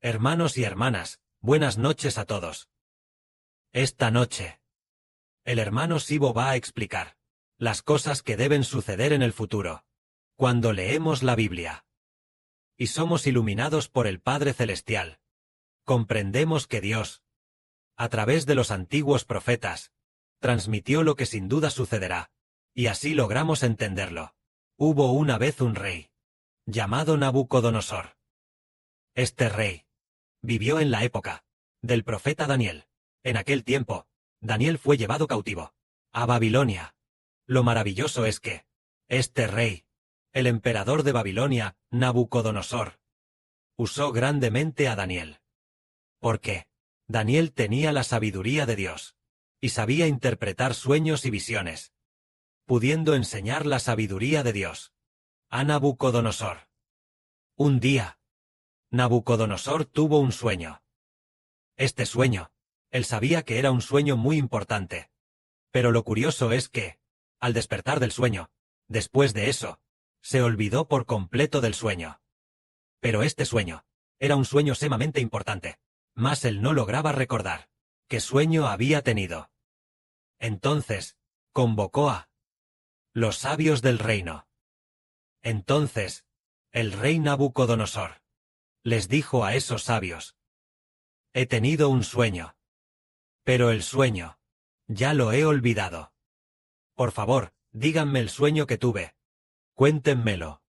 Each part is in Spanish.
Hermanos y hermanas, buenas noches a todos. Esta noche, el hermano Sibo va a explicar las cosas que deben suceder en el futuro, cuando leemos la Biblia. Y somos iluminados por el Padre Celestial. Comprendemos que Dios, a través de los antiguos profetas, transmitió lo que sin duda sucederá, y así logramos entenderlo. Hubo una vez un rey, llamado Nabucodonosor. Este rey vivió en la época del profeta Daniel. En aquel tiempo, Daniel fue llevado cautivo a Babilonia. Lo maravilloso es que este rey, el emperador de Babilonia, Nabucodonosor, usó grandemente a Daniel. Porque Daniel tenía la sabiduría de Dios y sabía interpretar sueños y visiones, pudiendo enseñar la sabiduría de Dios a Nabucodonosor. Un día, Nabucodonosor tuvo un sueño. Este sueño, él sabía que era un sueño muy importante. Pero lo curioso es que, al despertar del sueño, después de eso, se olvidó por completo del sueño. Pero este sueño era un sueño sumamente importante, mas él no lograba recordar qué sueño había tenido. Entonces, convocó a los sabios del reino. Entonces, el rey Nabucodonosor les dijo a esos sabios: he tenido un sueño. Pero el sueño, ya lo he olvidado. Por favor, díganme el sueño que tuve. Cuéntenmelo.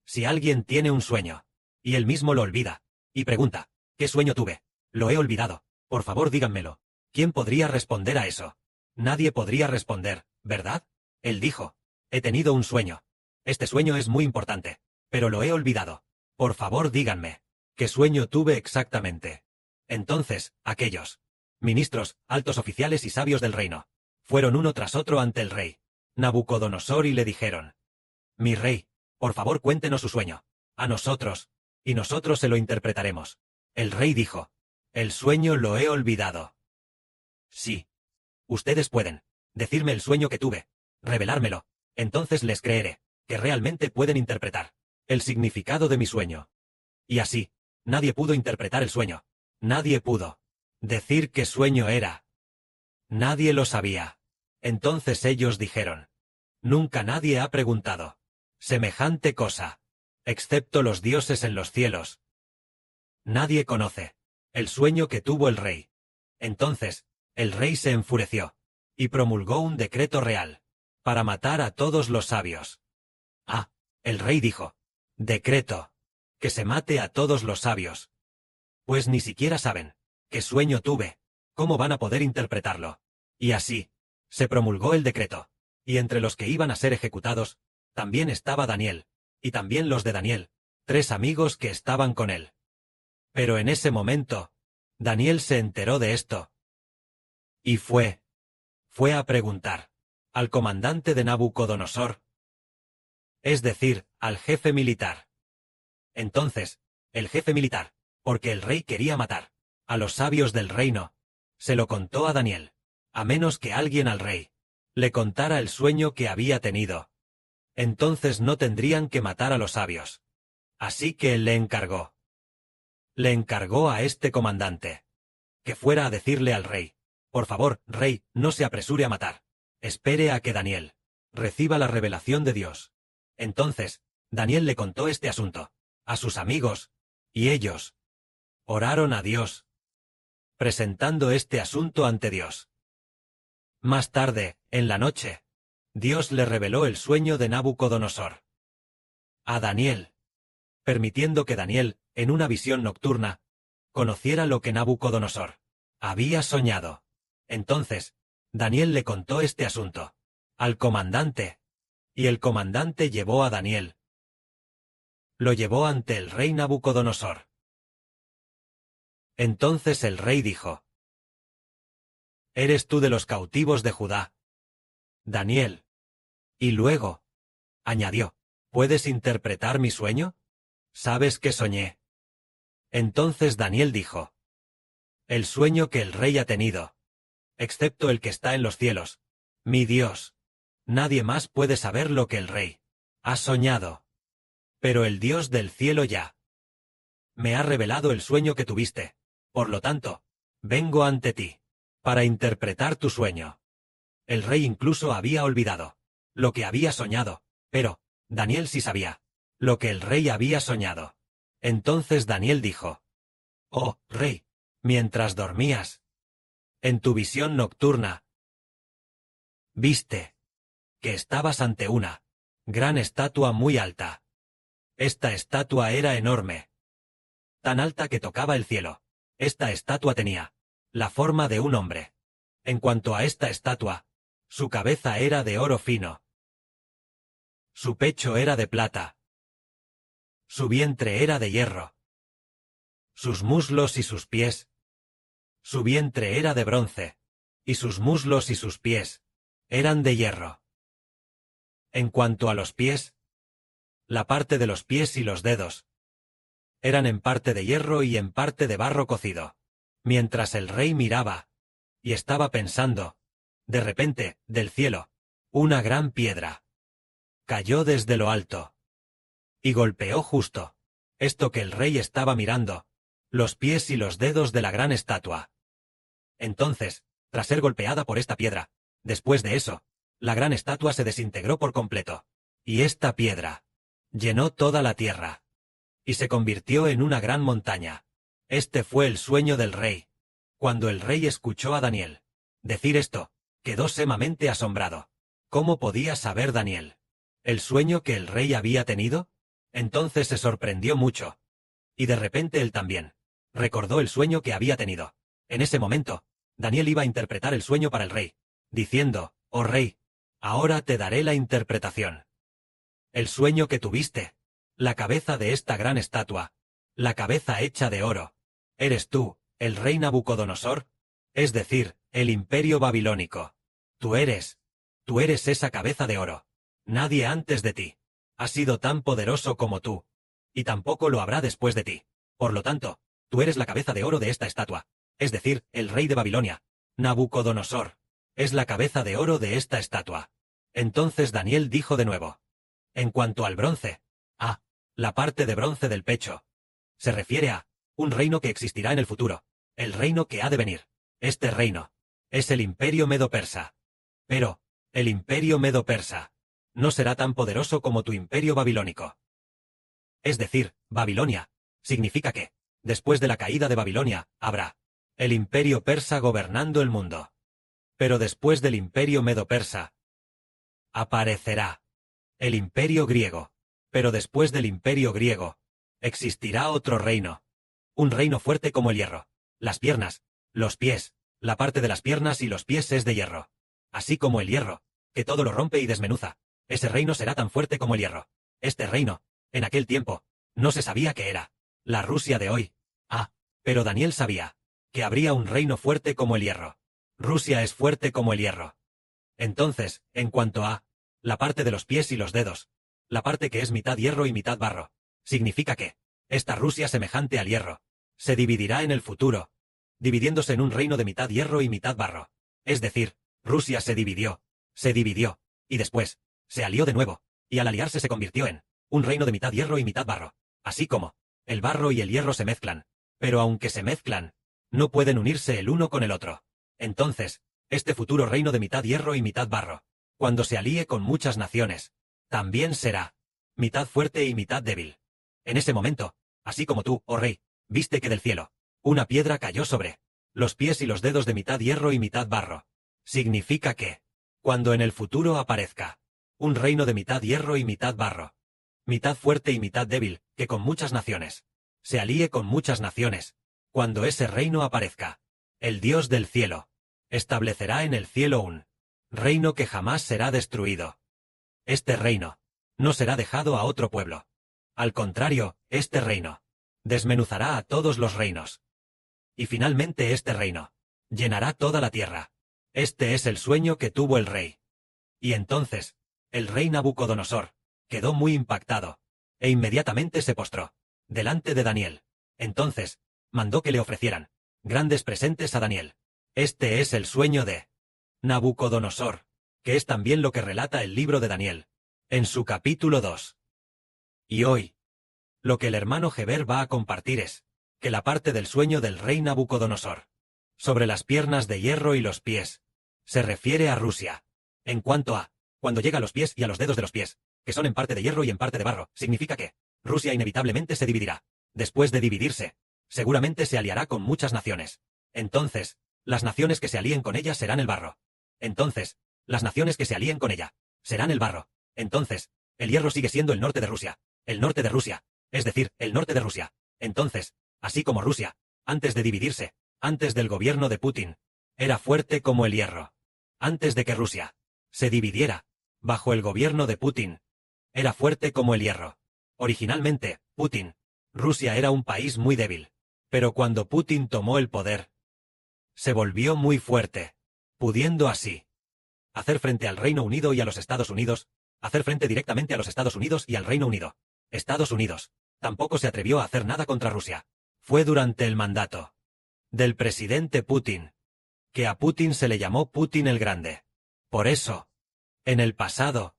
Si alguien tiene un sueño, y él mismo lo olvida, y pregunta, ¿qué sueño tuve? Lo he olvidado. Por favor, díganmelo. ¿Quién podría responder a eso? Nadie podría responder, ¿verdad? Él dijo: he tenido un sueño. Este sueño es muy importante, pero lo he olvidado. Por favor, díganme, ¿qué sueño tuve exactamente? Entonces, aquellos ministros, altos oficiales y sabios del reino fueron uno tras otro ante el rey Nabucodonosor y le dijeron: mi rey, por favor cuéntenos su sueño a nosotros, y nosotros se lo interpretaremos. El rey dijo: el sueño lo he olvidado. Sí. Ustedes pueden decirme el sueño que tuve, revelármelo, entonces les creeré que realmente pueden interpretar el significado de mi sueño. Y así, nadie pudo interpretar el sueño. Nadie pudo decir qué sueño era. Nadie lo sabía. Entonces ellos dijeron: nunca nadie ha preguntado semejante cosa, excepto los dioses en los cielos. Nadie conoce el sueño que tuvo el rey. Entonces, el rey se enfureció y promulgó un decreto real para matar a todos los sabios. Ah, el rey dijo: decreto, que se mate a todos los sabios. Pues ni siquiera saben qué sueño tuve, ¿cómo van a poder interpretarlo? Y así, se promulgó el decreto, y entre los que iban a ser ejecutados, también estaba Daniel, y también los de Daniel, 3 amigos que estaban con él. Pero en ese momento, Daniel se enteró de esto. Y fue a preguntar al comandante de Nabucodonosor, es decir, al jefe militar. Entonces, el jefe militar, porque el rey quería matar a los sabios del reino, se lo contó a Daniel, a menos que alguien al rey le contara el sueño que había tenido. Entonces no tendrían que matar a los sabios. Así que él le encargó a este comandante que fuera a decirle al rey: por favor, rey, no se apresure a matar. Espere a que Daniel reciba la revelación de Dios. Entonces, Daniel le contó este asunto a sus amigos, y ellos oraron a Dios, presentando este asunto ante Dios. Más tarde, en la noche, Dios le reveló el sueño de Nabucodonosor a Daniel, permitiendo que Daniel, en una visión nocturna, conociera lo que Nabucodonosor había soñado. Entonces, Daniel le contó este asunto al comandante, y el comandante llevó a Daniel. Lo llevó ante el rey Nabucodonosor. Entonces el rey dijo: ¿eres tú de los cautivos de Judá, Daniel? Y luego añadió: ¿puedes interpretar mi sueño? ¿Sabes qué soñé? Entonces Daniel dijo: el sueño que el rey ha tenido, excepto el que está en los cielos, mi Dios, nadie más puede saber lo que el rey ha soñado. Pero el Dios del cielo ya me ha revelado el sueño que tuviste. Por lo tanto, vengo ante ti, para interpretar tu sueño. El rey incluso había olvidado lo que había soñado, pero Daniel sí sabía lo que el rey había soñado. Entonces Daniel dijo: «Oh, rey, mientras dormías, en tu visión nocturna, viste que estabas ante una gran estatua muy alta. Esta estatua era enorme, tan alta que tocaba el cielo. Esta estatua tenía la forma de un hombre. En cuanto a esta estatua, su cabeza era de oro fino. Su pecho era de plata. Su vientre era de hierro. Sus muslos y sus pies. Su vientre era de bronce, y sus muslos y sus pies eran de hierro. En cuanto a los pies, la parte de los pies y los dedos eran en parte de hierro y en parte de barro cocido. Mientras el rey miraba y estaba pensando, de repente, del cielo, una gran piedra cayó desde lo alto y golpeó justo esto que el rey estaba mirando, los pies y los dedos de la gran estatua. Entonces, tras ser golpeada por esta piedra, después de eso, la gran estatua se desintegró por completo, y esta piedra llenó toda la tierra y se convirtió en una gran montaña. Este fue el sueño del rey. Cuando el rey escuchó a Daniel decir esto, quedó sumamente asombrado. ¿Cómo podía saber Daniel el sueño que el rey había tenido? Entonces se sorprendió mucho. Y de repente él también recordó el sueño que había tenido. En ese momento, Daniel iba a interpretar el sueño para el rey, diciendo: «Oh rey, ahora te daré la interpretación. El sueño que tuviste, la cabeza de esta gran estatua, la cabeza hecha de oro, eres tú, el rey Nabucodonosor, es decir, el imperio babilónico. Tú eres esa cabeza de oro. Nadie antes de ti ha sido tan poderoso como tú, y tampoco lo habrá después de ti. Por lo tanto, tú eres la cabeza de oro de esta estatua, es decir, el rey de Babilonia, Nabucodonosor, es la cabeza de oro de esta estatua». Entonces Daniel dijo de nuevo: «En cuanto al bronce, la parte de bronce del pecho, se refiere a un reino que existirá en el futuro, el reino que ha de venir. Este reino es el imperio medo-persa. Pero el imperio medo-persa no será tan poderoso como tu imperio babilónico. Es decir, Babilonia significa que, después de la caída de Babilonia, habrá el imperio persa gobernando el mundo. Pero después del imperio medo-persa, aparecerá el imperio griego. Pero después del imperio griego, existirá otro reino. Un reino fuerte como el hierro. Las piernas, los pies, la parte de las piernas y los pies es de hierro. Así como el hierro, que todo lo rompe y desmenuza. Ese reino será tan fuerte como el hierro. Este reino, en aquel tiempo, no se sabía qué era la Rusia de hoy. Pero Daniel sabía que habría un reino fuerte como el hierro. Rusia es fuerte como el hierro. Entonces, en cuanto a la parte de los pies y los dedos, la parte que es mitad hierro y mitad barro, significa que esta Rusia semejante al hierro se dividirá en el futuro, dividiéndose en un reino de mitad hierro y mitad barro. Es decir, Rusia se dividió, y después se alió de nuevo, y al aliarse se convirtió en un reino de mitad hierro y mitad barro. Así como el barro y el hierro se mezclan, pero aunque se mezclan, no pueden unirse el uno con el otro. Entonces, este futuro reino de mitad hierro y mitad barro, cuando se alíe con muchas naciones, también será mitad fuerte y mitad débil. En ese momento, así como tú, oh rey, viste que del cielo una piedra cayó sobre los pies y los dedos de mitad hierro y mitad barro, significa que, cuando en el futuro aparezca un reino de mitad hierro y mitad barro, mitad fuerte y mitad débil, que con muchas naciones se alíe con muchas naciones, cuando ese reino aparezca, el Dios del cielo establecerá en el cielo un reino que jamás será destruido. Este reino no será dejado a otro pueblo. Al contrario, este reino desmenuzará a todos los reinos. Y finalmente este reino llenará toda la tierra. Este es el sueño que tuvo el rey. Y entonces, el rey Nabucodonosor quedó muy impactado, e inmediatamente se postró delante de Daniel. Entonces, mandó que le ofrecieran grandes presentes a Daniel. Este es el sueño de Nabucodonosor, que es también lo que relata el libro de Daniel, en su capítulo 2. Y hoy, Lo que el hermano Heber va a compartir es que la parte del sueño del rey Nabucodonosor, sobre las piernas de hierro y los pies, se refiere a Rusia. En cuanto a, cuando llega a los pies y a los dedos de los pies, que son en parte de hierro y en parte de barro, significa que Rusia inevitablemente se dividirá. Después de dividirse, seguramente se aliará con muchas naciones. Entonces, las naciones que se alíen con ella serán el barro. Entonces, las naciones que se alíen con ella serán el barro. Entonces, el hierro sigue siendo el norte de Rusia. El norte de Rusia, es decir, el norte de Rusia. Entonces, así como Rusia, antes de dividirse, antes del gobierno de Putin, era fuerte como el hierro. Antes de que Rusia se dividiera, bajo el gobierno de Putin, era fuerte como el hierro. Originalmente, Rusia era un país muy débil. Pero cuando Putin tomó el poder, se volvió muy fuerte, pudiendo así hacer frente al Reino Unido y a los Estados Unidos, hacer frente directamente a los Estados Unidos y al Reino Unido. Estados Unidos tampoco se atrevió a hacer nada contra Rusia. Fue durante el mandato del presidente Putin que a Putin se le llamó Putin el Grande. Por eso, en el pasado,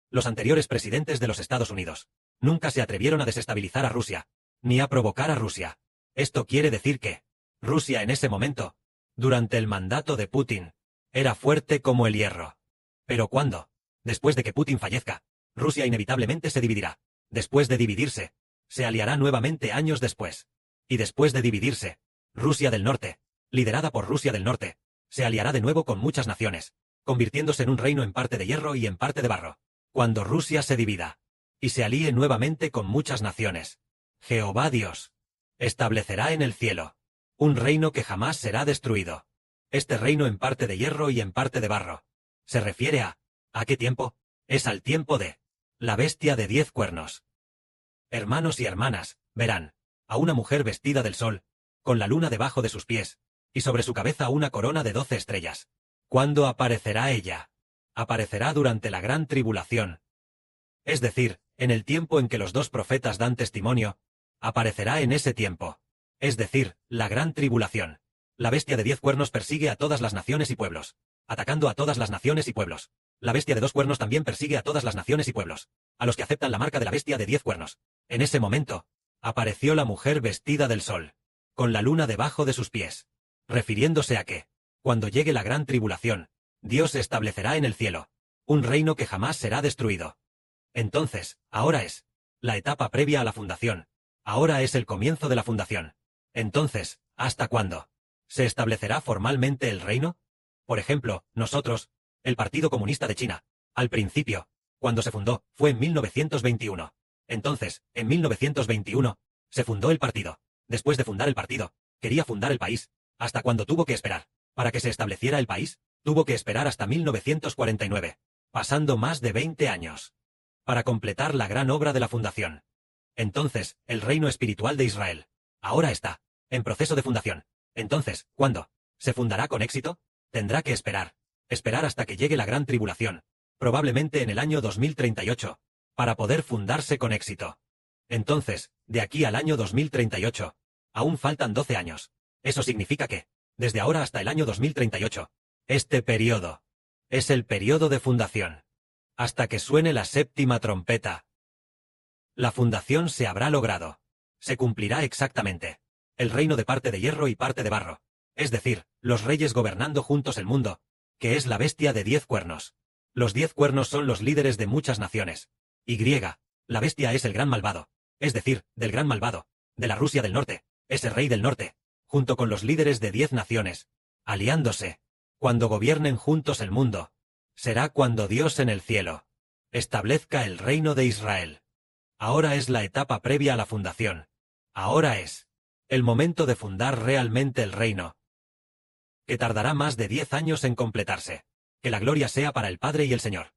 los anteriores presidentes de los Estados Unidos nunca se atrevieron a desestabilizar a Rusia, ni a provocar a Rusia. Esto quiere decir que Rusia en ese momento, durante el mandato de Putin, era fuerte como el hierro. Pero ¿cuándo? Después de que Putin fallezca, Rusia inevitablemente se dividirá. Después de dividirse, se aliará nuevamente años después. Y después de dividirse, Rusia del Norte, liderada por Rusia del Norte, se aliará de nuevo con muchas naciones, convirtiéndose en un reino en parte de hierro y en parte de barro. Cuando Rusia se divida, y se alíe nuevamente con muchas naciones, Jehová Dios establecerá en el cielo un reino que jamás será destruido. Este reino en parte de hierro y en parte de barro. Se refiere ¿a qué tiempo? Es al tiempo de la bestia de 10 cuernos. Hermanos y hermanas, verán a una mujer vestida del sol, con la luna debajo de sus pies, y sobre su cabeza una corona de 12 estrellas. ¿Cuándo aparecerá ella? Aparecerá durante la gran tribulación. Es decir, en el tiempo en que los dos profetas dan testimonio, aparecerá en ese tiempo. Es decir, la gran tribulación. La bestia de 10 cuernos persigue a todas las naciones y pueblos, atacando a todas las naciones y pueblos. La bestia de 2 cuernos también persigue a todas las naciones y pueblos, a los que aceptan la marca de la bestia de 10 cuernos. En ese momento, apareció la mujer vestida del sol, con la luna debajo de sus pies, refiriéndose a que, cuando llegue la gran tribulación, Dios establecerá en el cielo un reino que jamás será destruido. Entonces, ahora es la etapa previa a la fundación. Ahora es el comienzo de la fundación. Entonces, ¿hasta cuándo se establecerá formalmente el reino? Por ejemplo, nosotros, el Partido Comunista de China, al principio, cuando se fundó, fue en 1921. Entonces, en 1921, se fundó el partido. Después de fundar el partido, quería fundar el país. ¿Hasta cuándo tuvo que esperar para que se estableciera el país? Tuvo que esperar hasta 1949, pasando más de 20 años, para completar la gran obra de la fundación. Entonces, el reino espiritual de Israel ahora está en proceso de fundación. Entonces, ¿cuándo se fundará con éxito? Tendrá que esperar hasta que llegue la gran tribulación, probablemente en el año 2038, para poder fundarse con éxito. Entonces, de aquí al año 2038, aún faltan 12 años. Eso significa que, desde ahora hasta el año 2038, este periodo es el periodo de fundación. Hasta que suene la séptima trompeta, la fundación se habrá logrado. Se cumplirá exactamente. El reino de parte de hierro y parte de barro. Es decir, los reyes gobernando juntos el mundo, que es la bestia de 10 cuernos. Los 10 cuernos son los líderes de muchas naciones. La bestia es el gran malvado. Es decir, del gran malvado, de la Rusia del Norte, ese rey del norte, junto con los líderes de 10 naciones, aliándose. Cuando gobiernen juntos el mundo, será cuando Dios en el cielo establezca el reino de Israel. Ahora es la etapa previa a la fundación. Ahora es el momento de fundar realmente el reino, que tardará más de 10 años en completarse. Que la gloria sea para el Padre y el Señor.